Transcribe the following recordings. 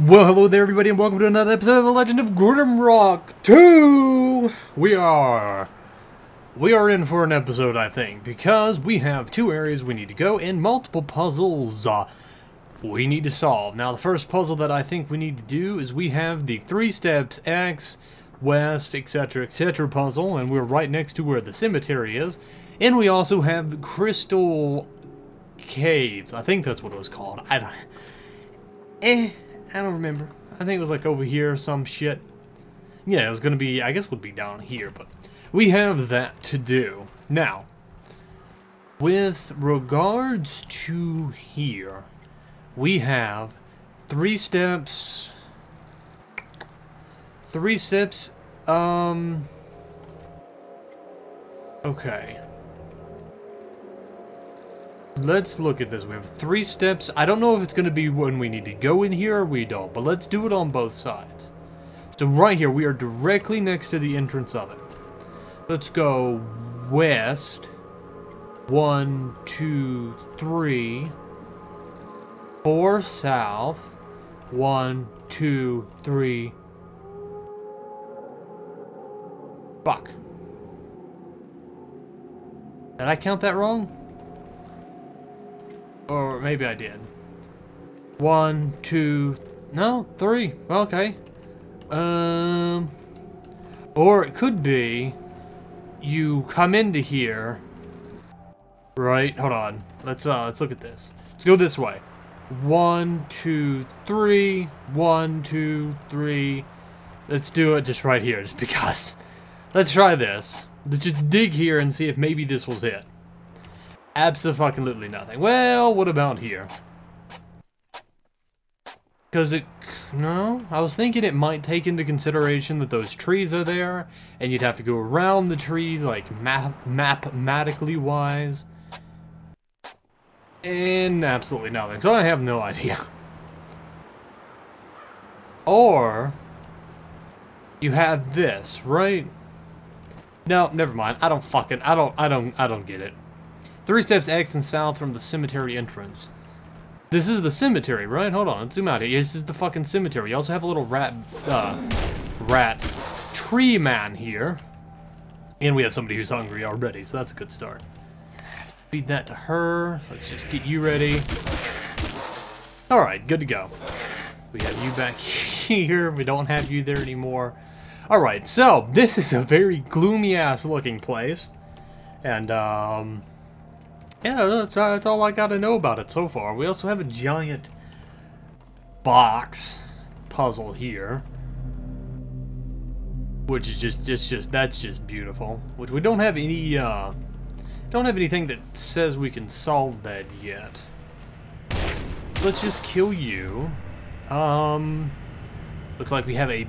Well, hello there everybody and welcome to another episode of The Legend of Grimrock 2! We are in for an episode, I think, because we have two areas we need to go and multiple puzzles we need to solve. Now, the first puzzle that I think we need to do is we have the 3 steps X, West, etc, puzzle, and we're right next to where the cemetery is. And we also have the Crystal Caves. I think that's what it was called. I don't remember. I think it was like over here or some shit. Yeah, it was gonna be, I guess would be down here, but we have that to do. Now, with regards to here, we have 3 steps. Okay. Let's look at this. We have 3 steps. I don't know if it's going to be when we need to go in here or we don't, but let's do it on both sides. So right here, we are directly next to the entrance of it. Let's go west. 1, 2, 3. 4 south. 1, 2, 3. Fuck. Did I count that wrong? Or maybe I did. 1, 2, no, 3. Okay. Or it could be you come into here. Right? Hold on. Let's look at this. Let's go this way. 1, 2, 3. 1, 2, 3. Let's do it just right here, just because. Let's try this. Let's just dig here and see if maybe this was it. Absolutely nothing. Well, what about here? Because no, I was thinking it might take into consideration that those trees are there, and you'd have to go around the trees, like mathematically wise. And absolutely nothing. So I have no idea. Or you have this, right? No, never mind. I don't get it. 3 steps X and south from the cemetery entrance. This is the cemetery, right? Hold on, let's zoom out here. This is the fucking cemetery. You also have a little rat tree man here. And we have somebody who's hungry already, so that's a good start. Feed that to her. Let's just get you ready. Alright, good to go. We have you back here. We don't have you there anymore. Alright, so this is a very gloomy ass looking place. And yeah, that's all I gotta know about it so far. We also have a giant box puzzle here, which is that's just beautiful. Which we don't have any don't have anything that says we can solve that yet. Let's just kill you. Looks like we have a,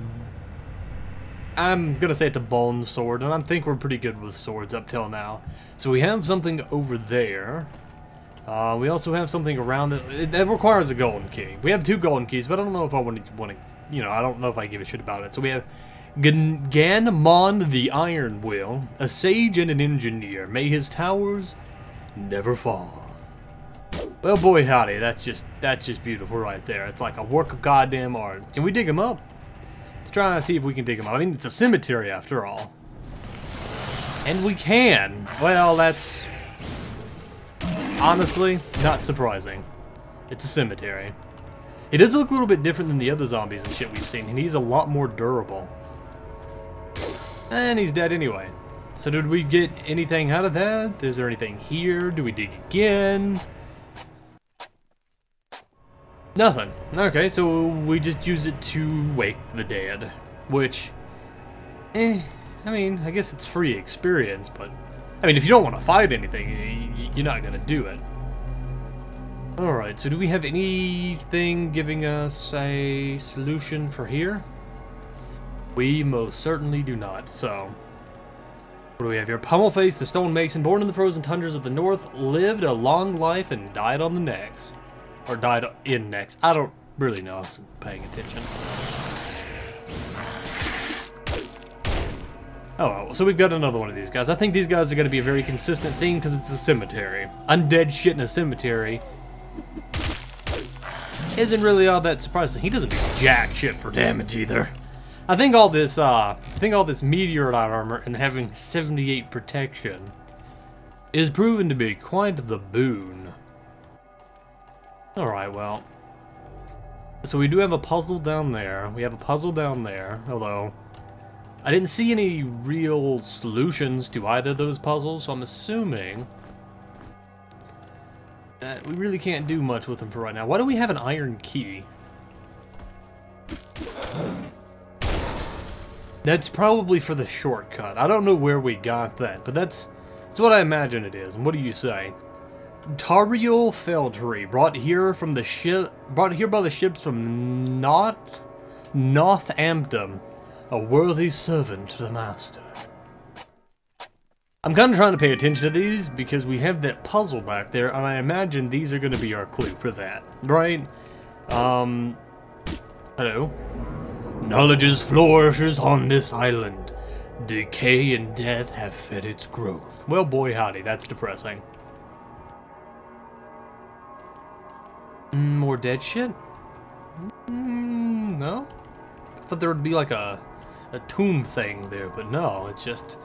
I'm gonna say it's a bone sword, and I think we're pretty good with swords up till now. So we have something over there. We also have something around it. That requires a golden key. We have 2 golden keys, but I don't know if I want to, you know, I don't know if I give a shit about it. So we have Ganmon the Iron Will, a sage and an engineer. May his towers never fall. Well, boy howdy, that's just beautiful right there. It's like a work of goddamn art. Can we dig him up? Let's try to see if we can dig him up. I mean, it's a cemetery after all. And we can. Well, that's honestly not surprising. It's a cemetery. It does look a little bit different than the other zombies and shit we've seen, and he's a lot more durable. And he's dead anyway. So did we get anything out of that? Is there anything here? Do we dig again? Nothing. Okay, so we just use it to wake the dead, which, I mean, I guess it's free experience, but, I mean, if you don't want to fight anything, you're not gonna do it. Alright, so do we have anything giving us a solution for here? We most certainly do not, so. What do we have here? Pummelface, the stonemason, born in the frozen tundras of the north, lived a long life and died on the next. Or died in next. I don't really know. I wasn't paying attention. Oh, well, so we've got another one of these guys. I think these guys are going to be a very consistent theme because it's a cemetery. Undead shit in a cemetery isn't really all that surprising. He doesn't do jack shit for damage either. I think all this meteorite armor and having 78 protection is proven to be quite the boon. Alright, well. So we do have a puzzle down there. We have a puzzle down there, although I didn't see any real solutions to either of those puzzles, so I'm assuming that we really can't do much with them for right now. Why do we have an iron key? That's probably for the shortcut. I don't know where we got that, but that's what I imagine it is. And what do you say? Tariel Feltree, brought here by the ships from Northampton, a worthy servant to the master. I'm kind of trying to pay attention to these because we have that puzzle back there, and I imagine these are going to be our clue for that, right? Hello? Knowledge flourishes on this island. Decay and death have fed its growth. Well, boy howdy, that's depressing. More dead shit? No? I thought there would be like a tomb thing there, but no, it's just...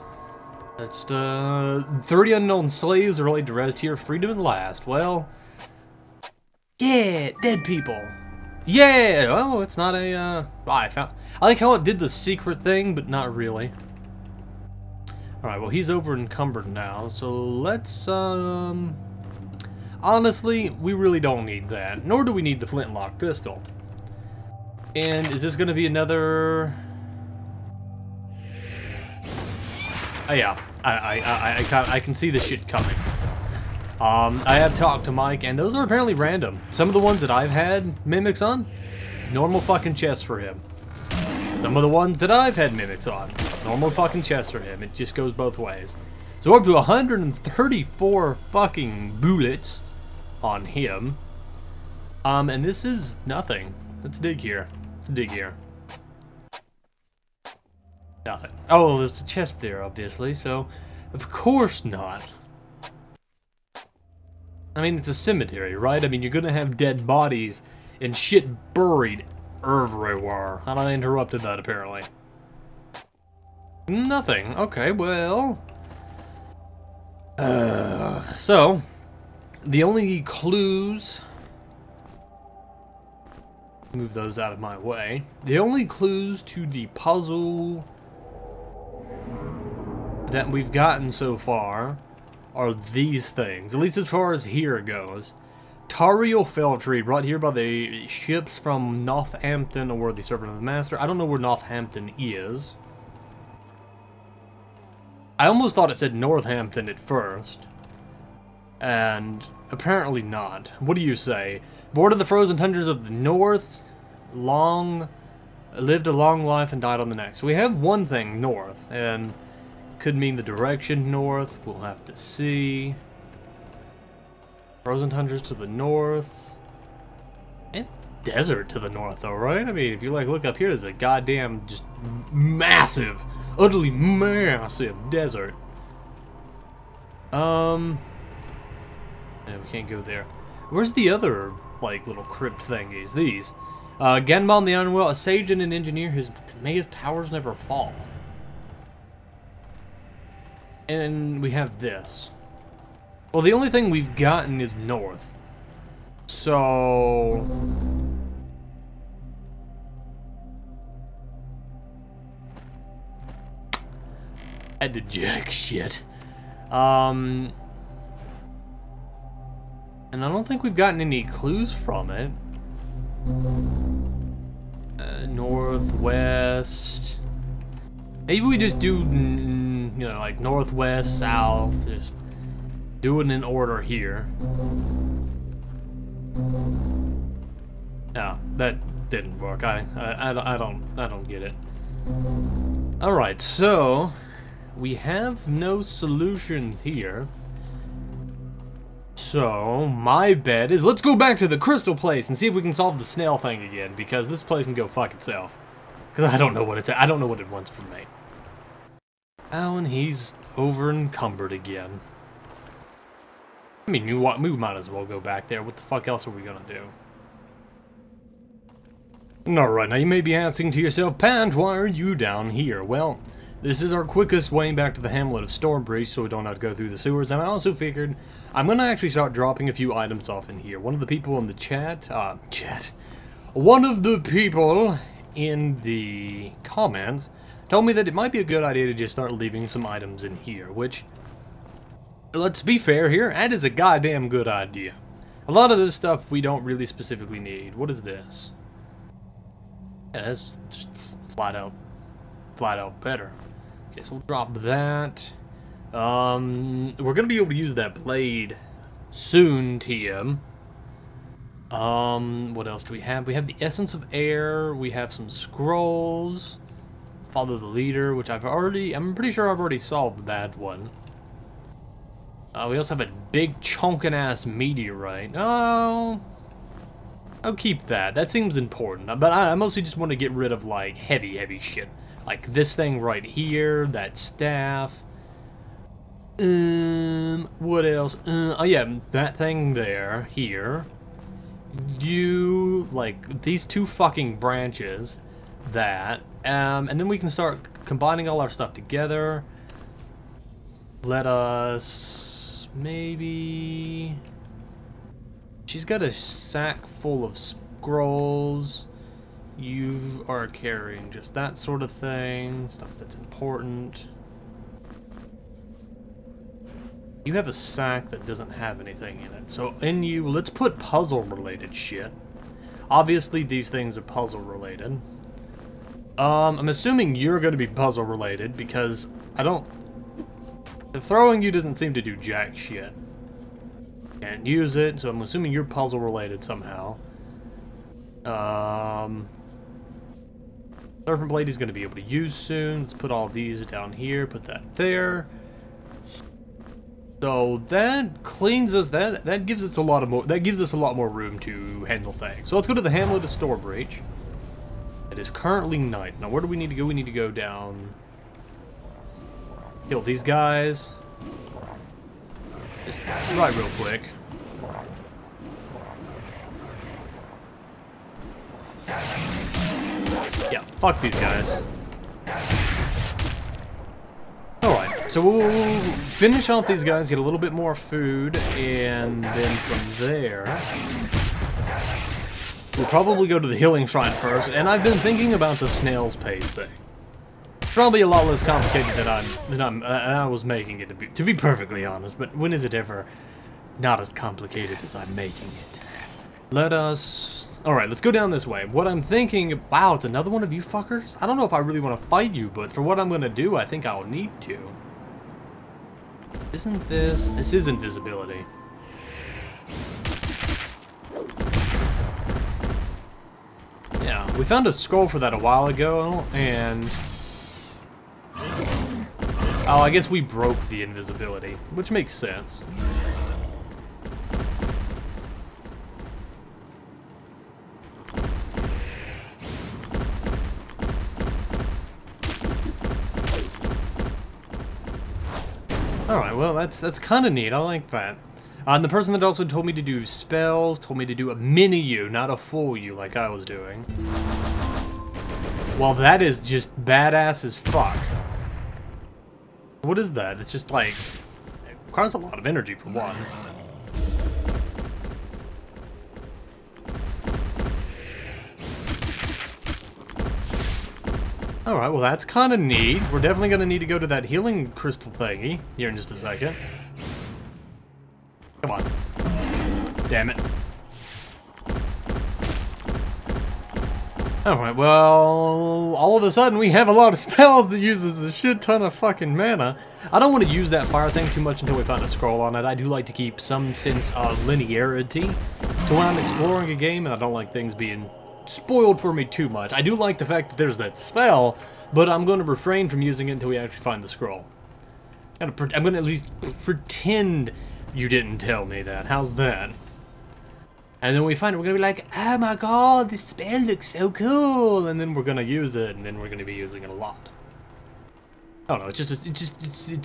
It's 30 unknown slaves are laid to rest here, freedom at last. Well, yeah, dead people. Yeah, oh, it's not a, I like how it did the secret thing, but not really. Alright, well, he's over encumbered now, so let's, honestly, we really don't need that, nor do we need the flintlock pistol. And is this gonna be another... Oh yeah, I can see the shit coming. I have talked to Mike, and those are apparently random. Some of the ones that I've had mimics on, normal fucking chests for him. Some of the ones that I've had mimics on, normal fucking chests for him. It just goes both ways. So we're up to 134 fucking bullets on him. And this is nothing. Let's dig here. Let's dig here. Nothing. Oh, there's a chest there, obviously, so of course not. I mean, it's a cemetery, right? I mean, you're gonna have dead bodies and shit buried everywhere. And I interrupted that, apparently. Nothing. Okay, well... So, the only clues... Move those out of my way. The only clues to the puzzle that we've gotten so far are these things, at least as far as here goes. Tariel Feltree, brought here by the ships from Northampton, a worthy servant of the master. I don't know where Northampton is. I almost thought it said Northampton at first, and apparently not. What do you say? Born of the frozen tundras of the north, lived a long life and died on the next. So we have one thing north, and could mean the direction north. We'll have to see. Frozen tundras to the north. And desert to the north, though, right? I mean, if you like look up here, there's a goddamn just massive, utterly massive desert. Yeah, we can't go there. Where's the other like little crypt thingies? These. Genbon the Unwell, a sage and an engineer whose may his towers never fall. And we have this. Well, the only thing we've gotten is north. So... had to jack shit. And I don't think we've gotten any clues from it. Northwest. Maybe we just do, you know, like northwest, south. Just do it in order here. No, that didn't work. I don't get it. All right, so we have no solution here. So, my bet is, let's go back to the crystal place and see if we can solve the snail thing again, because this place can go fuck itself. Because I don't know what I don't know what it wants from me. Oh, and he's over encumbered again. I mean, we might as well go back there. What the fuck else are we gonna do? Alright, now you may be asking to yourself, Pant, why are you down here? Well, this is our quickest way back to the hamlet of Stormbreach, so we don't have to go through the sewers, and I also figured I'm gonna actually start dropping a few items off in here. One of the people in the one of the people in the comments told me that it might be a good idea to just start leaving some items in here, which, let's be fair here, that is a goddamn good idea. A lot of this stuff we don't really specifically need. What is this? Yeah, that's just flat out better. Okay, so we'll drop that. We're gonna be able to use that blade soon, TM. What else do we have? We have the Essence of Air. We have some scrolls. Follow the Leader, which I'm pretty sure I've already solved that one. We also have a big chunkin' ass meteorite. Oh, I'll keep that. That seems important. But I mostly just want to get rid of, like, heavy shit. Like this thing right here, that staff. What else? Oh yeah, that thing there, here. Like, these two fucking branches. That. And then we can start combining all our stuff together. Let us... maybe... She's got a sack full of scrolls. You are carrying just that sort of thing. Stuff that's important. You have a sack that doesn't have anything in it. So let's put puzzle-related shit. Obviously, these things are puzzle-related. I'm assuming you're going to be puzzle-related because the throwing you doesn't seem to do jack shit. Can't use it, so I'm assuming you're puzzle-related somehow. Serpent Blade is going to be able to use soon. Let's put all these down here, put that there. So that cleans us, that gives us a lot more room to handle things. So let's go to the hamlet of Stormbreach. It is currently night. Now where do we need to go? We need to go down, kill these guys. Just right real quick. Yeah, fuck these guys. Alright, so we'll finish off these guys, get a little bit more food, and then from there, we'll probably go to the healing shrine first, and I've been thinking about the snail's pace thing. It's probably a lot less complicated than I was making it to be perfectly honest, but when is it ever not as complicated as I'm making it? Let us... Alright, let's go down this way. What I'm thinking... Wow, it's another one of you fuckers? I don't know if I really want to fight you, but for what I'm going to do, I think I'll need to. Isn't this... This is invisibility. Yeah, we found a scroll for that a while ago, and... Oh, I guess we broke the invisibility, which makes sense. Alright, well, that's kind of neat. I like that. And the person that also told me to do spells told me to do a mini you, not a full you like I was doing. Well, that is just badass as fuck. What is that? It's just like... It requires a lot of energy for one. Alright, well that's kind of neat. We're definitely going to need to go to that healing crystal thingy here in just a second. Come on. Damn it. Alright, well, all of a sudden we have a lot of spells that uses a shit ton of fucking mana. I don't want to use that fire thing too much until we find a scroll on it. I do like to keep some sense of linearity to when I'm exploring a game, and I don't like things being spoiled for me too much. I do like the fact that there's that spell, but I'm going to refrain from using it until we actually find the scroll. I'm going to at least pretend you didn't tell me that. How's that? And then when we find it, we're going to be like, oh my god, this spell looks so cool! And then we're going to use it, and then we're going to be using it a lot. I don't know, it's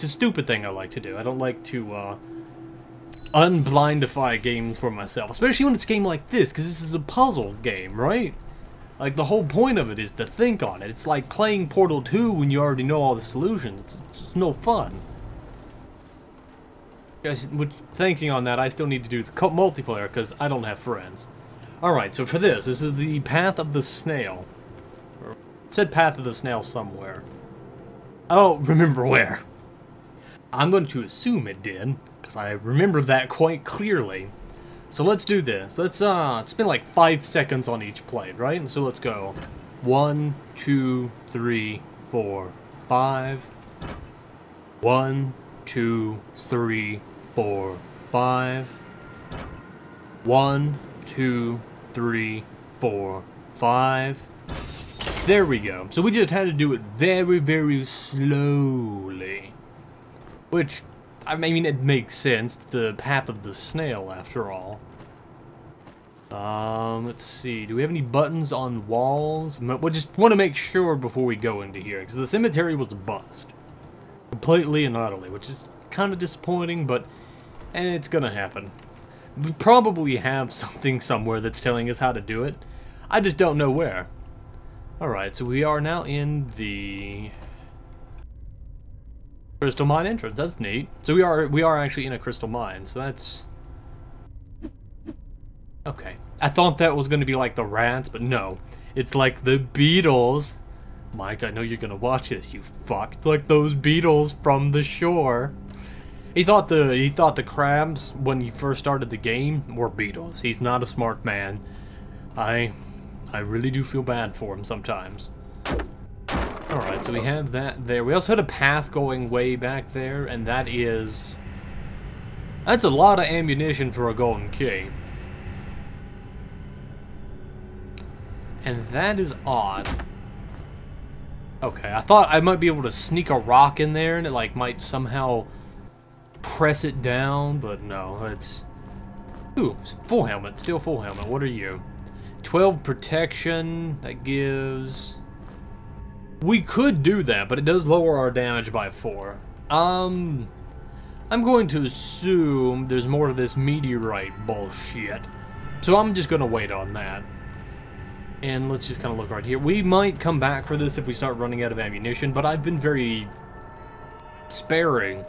a stupid thing I like to do. I don't like to, unblindify games for myself, especially when it's a game like this, because this is a puzzle game, right? Like, the whole point of it is to think on it. It's like playing Portal 2 when you already know all the solutions. It's just no fun. Guys, thinking on that, I still need to do the multiplayer because I don't have friends. Alright, so for this is the Path of the Snail. Or, it said Path of the Snail somewhere. I don't remember where. I'm going to assume it did, because I remember that quite clearly. So let's do this. Let's spend like 5 seconds on each plate, right? So let's go. 1, 2, 3, 4, 5. 1, 2, 3, 4, 5. 1, 2, 3, 4, 5. There we go. So we just had to do it very, very slowly. Which, I mean, it makes sense. It's the Path of the Snail, after all. Let's see. Do we have any buttons on walls? We just want to make sure before we go into here, because the cemetery was a bust. Completely and utterly, which is kind of disappointing, but it's gonna happen. We probably have something somewhere that's telling us how to do it. I just don't know where. Alright, so we are now in the crystal mine entrance. That's neat. So we are actually in a crystal mine, so that's okay. I thought that was going to be like the rats, but no. It's like the beetles. Mike, I know you're going to watch this, you fuck. It's like those beetles from the shore. He thought the crabs when he first started the game were beetles. He's not a smart man. I really do feel bad for him sometimes. Alright, so we have that there. We also had a path going way back there, and that's a lot of ammunition for a golden key. And that is odd. Okay, I thought I might be able to sneak a rock in there and it like might somehow press it down, but no, it's... Ooh, full helmet, still full helmet. What are you? 12 protection, that gives... We could do that, but it does lower our damage by 4. I'm going to assume there's more to this meteorite bullshit. So I'm just going to wait on that. And let's just kind of look right here. We might come back for this if we start running out of ammunition, but I've been very sparing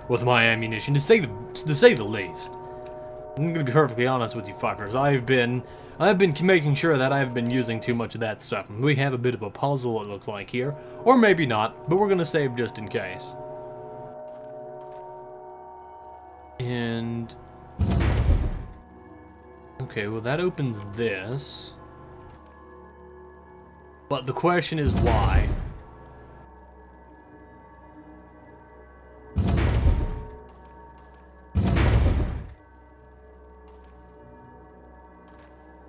with my ammunition, to say the least. I'm going to be perfectly honest with you fuckers. I've been making sure that I've been using too much of that stuff. We have a bit of a puzzle, it looks like, here. Or maybe not, but we're going to save just in case. And... okay, well that opens this. But the question is why?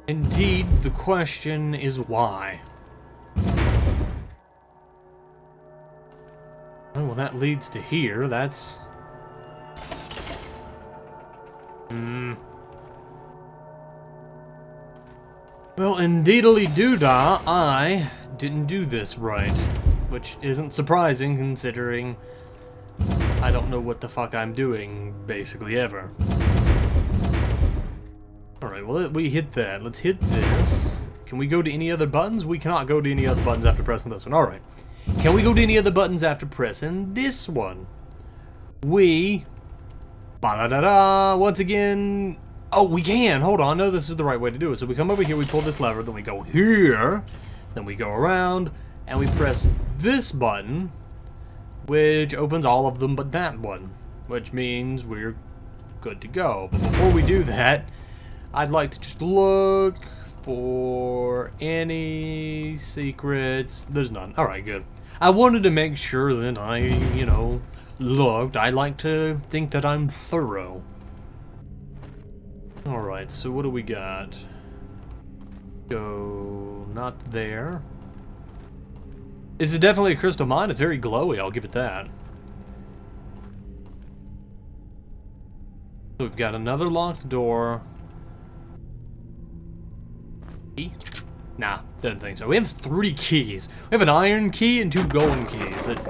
Indeed, the question is why. Oh, well, that leads to here. That's... Well, indeedly-doo-dah, I didn't do this right. Which isn't surprising, considering I don't know what the fuck I'm doing, basically, ever. Alright, well, we hit that. Let's hit this. Can we go to any other buttons? We cannot go to any other buttons after pressing this one. Alright. Can we go to any other buttons after pressing this one? We... ba-da-da-da! Once again... Oh, we can! Hold on. No, this is the right way to do it. So we come over here, we pull this lever, then we go here, then we go around, and we press this button, which opens all of them but that one, which means we're good to go. But before we do that, I'd like to just look for any secrets. There's none. Alright, good. I wanted to make sure that I, you know, looked. I like to think that I'm thorough. Alright, so what do we got? Go... not there. This is definitely a crystal mine. It's very glowy, I'll give it that. So we've got another locked door. Key? Nah, doesn't think so. We have 3 keys. We have an iron key and 2 golden keys. That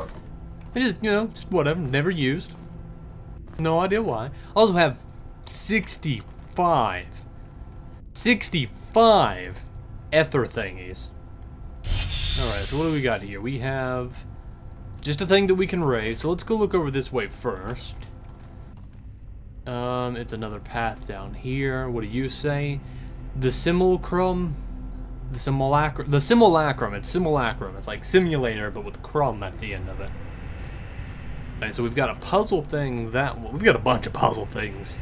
just, you know, just whatever, never used. No idea why. Also have 65 ether thingies. Alright, so what do we got here? We have just a thing that we can raise. So let's go look over this way first. It's another path down here. What do you say? The simulacrum? The simulacrum. It's simulacrum. It's like simulator, but with crumb at the end of it. Alright, so we've got a puzzle thing we've got a bunch of puzzle things